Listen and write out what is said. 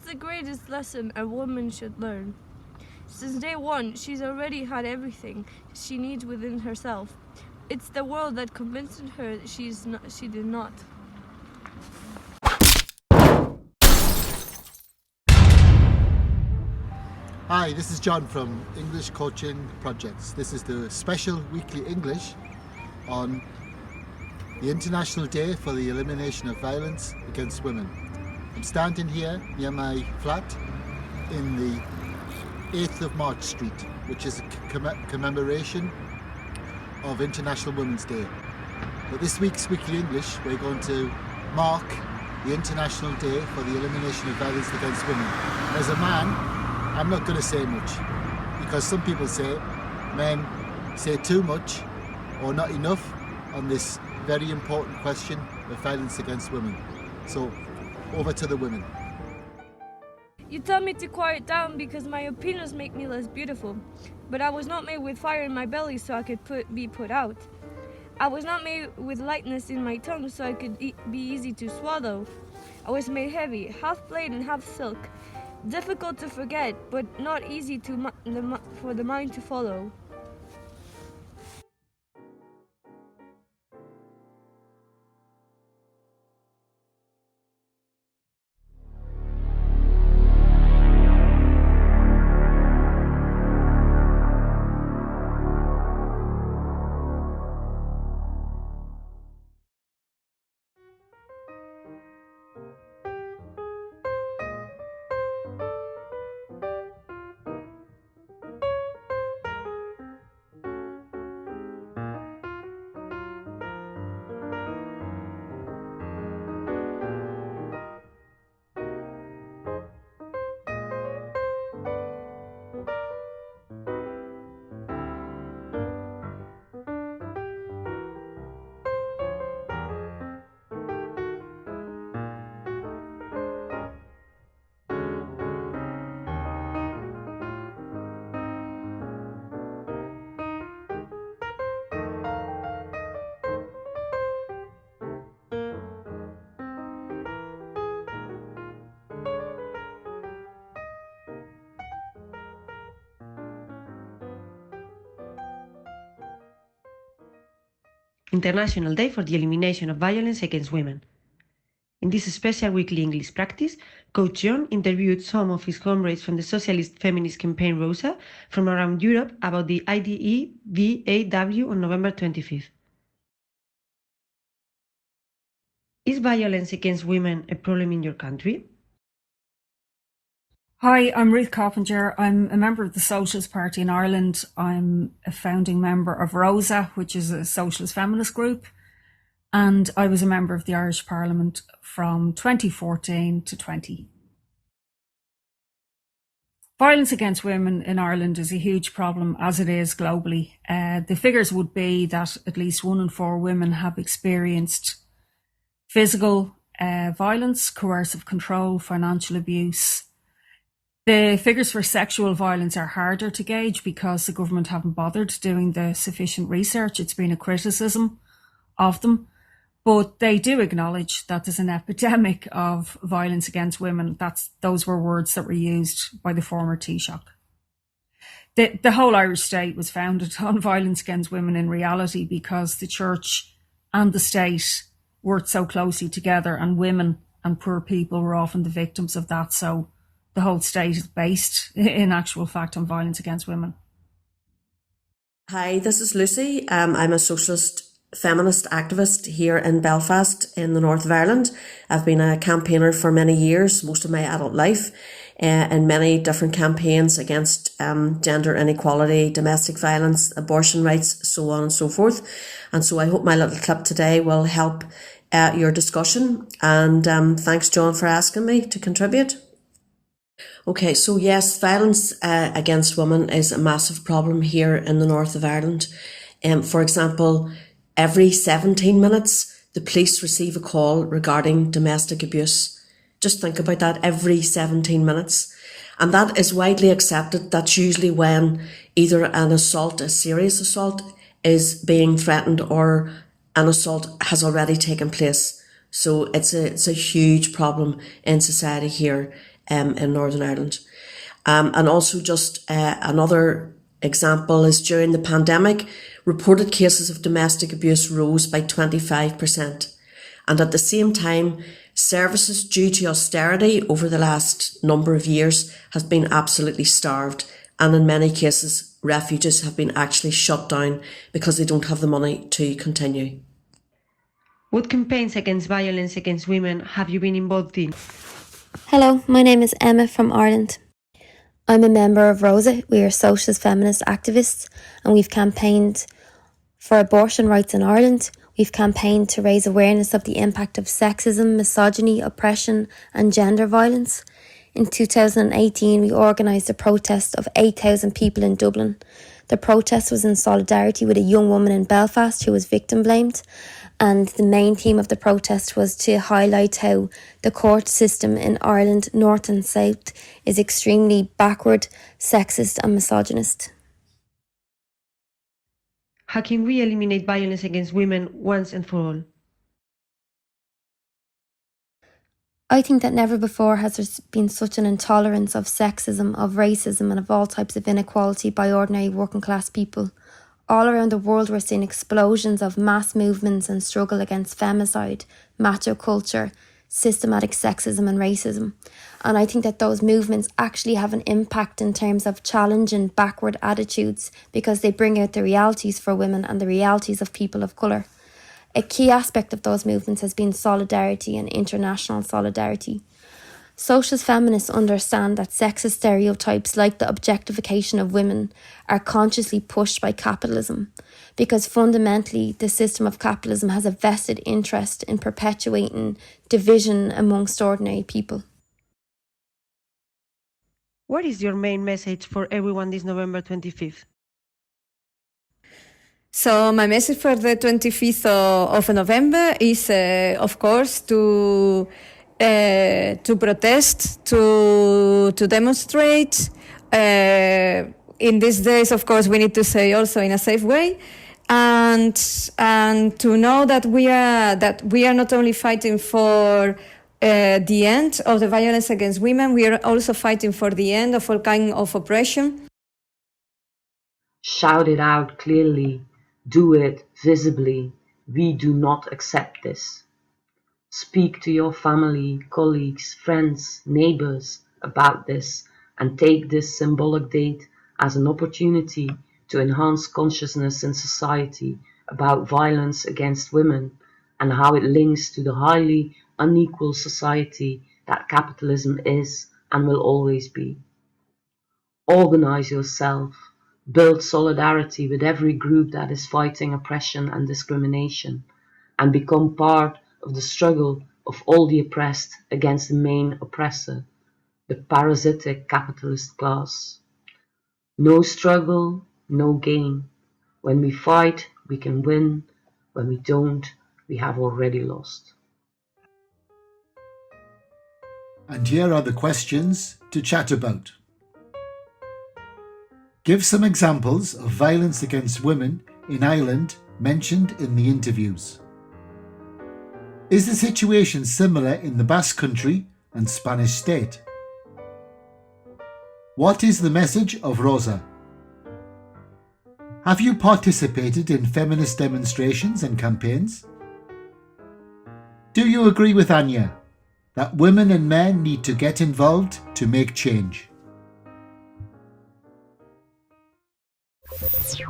the greatest lesson a woman should learn. Since day one, she's already had everything she needs within herself. It's the world that convinced her she did not. Hi, this is John from English Coaching Projects. This is the special weekly English on the International Day for the Elimination of Violence Against Women. I'm standing here near my flat in the 8th of March Street, which is a commemoration of International Women's Day. But this week's weekly English, we're going to mark the International Day for the Elimination of Violence Against Women. As a man, I'm not going to say much, because some people say men say too much or not enough on this very important question of violence against women. So, over to the women. You tell me to quiet down because my opinions make me less beautiful, but I was not made with fire in my belly so I could be put out. I was not made with lightness in my tongue so I could be easy to swallow. I was made heavy, half blade and half silk, difficult to forget, but not easy for the mind to follow. International Day for the Elimination of Violence Against Women. In this special weekly English practice, Coach John interviewed some of his comrades from the socialist feminist campaign ROSA from around Europe about the IDEVAW on November 25th. Is violence against women a problem in your country? Hi, I'm Ruth Coppinger. I'm a member of the Socialist Party in Ireland. I'm a founding member of ROSA, which is a socialist feminist group. And I was a member of the Irish Parliament from 2014 to 20. Violence against women in Ireland is a huge problem, as it is globally. The figures would be that at least 1 in 4 women have experienced physical violence, coercive control, financial abuse. The figures for sexual violence are harder to gauge because the government haven't bothered doing the sufficient research. It's been a criticism of them. But they do acknowledge that there's an epidemic of violence against women. Those were words that were used by the former Taoiseach. The whole Irish state was founded on violence against women in reality because the church and the state worked so closely together, and women and poor people were often the victims of that. So the whole state is based, in actual fact, on violence against women. Hi, this is Lucy. I'm a socialist feminist activist here in Belfast in the north of Ireland. I've been a campaigner for many years, most of my adult life, in many different campaigns against gender inequality, domestic violence, abortion rights, so on and so forth. And so I hope my little clip today will help your discussion. And thanks, John, for asking me to contribute. Okay, so yes, violence against women is a massive problem here in the north of Ireland. For example, every 17 minutes, the police receive a call regarding domestic abuse. Just think about that, every 17 minutes. And that is widely accepted. That's usually when either an assault, a serious assault, is being threatened or an assault has already taken place. So it's a huge problem in society here. in Northern Ireland. And also just another example is during the pandemic, reported cases of domestic abuse rose by 25%. And at the same time, services due to austerity over the last number of years has been absolutely starved. And in many cases, refuges have been actually shut down because they don't have the money to continue. What campaigns against violence against women have you been involved in? Hello, my name is Emma from Ireland. I'm a member of ROSA. We are socialist feminist activists, and we've campaigned for abortion rights in Ireland. We've campaigned to raise awareness of the impact of sexism, misogyny, oppression and gender violence. In 2018, we organised a protest of 8,000 people in Dublin. The protest was in solidarity with a young woman in Belfast who was victim blamed, and the main theme of the protest was to highlight how the court system in Ireland, north and south, is extremely backward, sexist and misogynist. How can we eliminate violence against women once and for all? I think that never before has there been such an intolerance of sexism, of racism and of all types of inequality by ordinary working class people. All around the world we're seeing explosions of mass movements and struggle against femicide, macho culture, systematic sexism and racism. And I think that those movements actually have an impact in terms of challenging backward attitudes because they bring out the realities for women and the realities of people of colour. A key aspect of those movements has been solidarity and international solidarity. Socialist feminists understand that sexist stereotypes like the objectification of women are consciously pushed by capitalism because fundamentally the system of capitalism has a vested interest in perpetuating division amongst ordinary people. What is your main message for everyone this November 25th? So my message for the 25th of November is, of course, to protest, to demonstrate. In these days, of course, we need to say also in a safe way, and to know that we are not only fighting for the end of the violence against women, we are also fighting for the end of all kind of oppression. Shout it out clearly. Do it visibly. We do not accept this. Speak to your family, colleagues, friends, neighbors about this and take this symbolic date as an opportunity to enhance consciousness in society about violence against women and how it links to the highly unequal society that capitalism is and will always be. Organize yourself. Build solidarity with every group that is fighting oppression and discrimination, and become part of the struggle of all the oppressed against the main oppressor, the parasitic capitalist class. No struggle, no gain. When we fight, we can win. When we don't, we have already lost. And here are the questions to chat about. Give some examples of violence against women in Ireland mentioned in the interviews. Is the situation similar in the Basque Country and Spanish state? What is the message of ROSA? Have you participated in feminist demonstrations and campaigns? Do you agree with Anya that women and men need to get involved to make change? You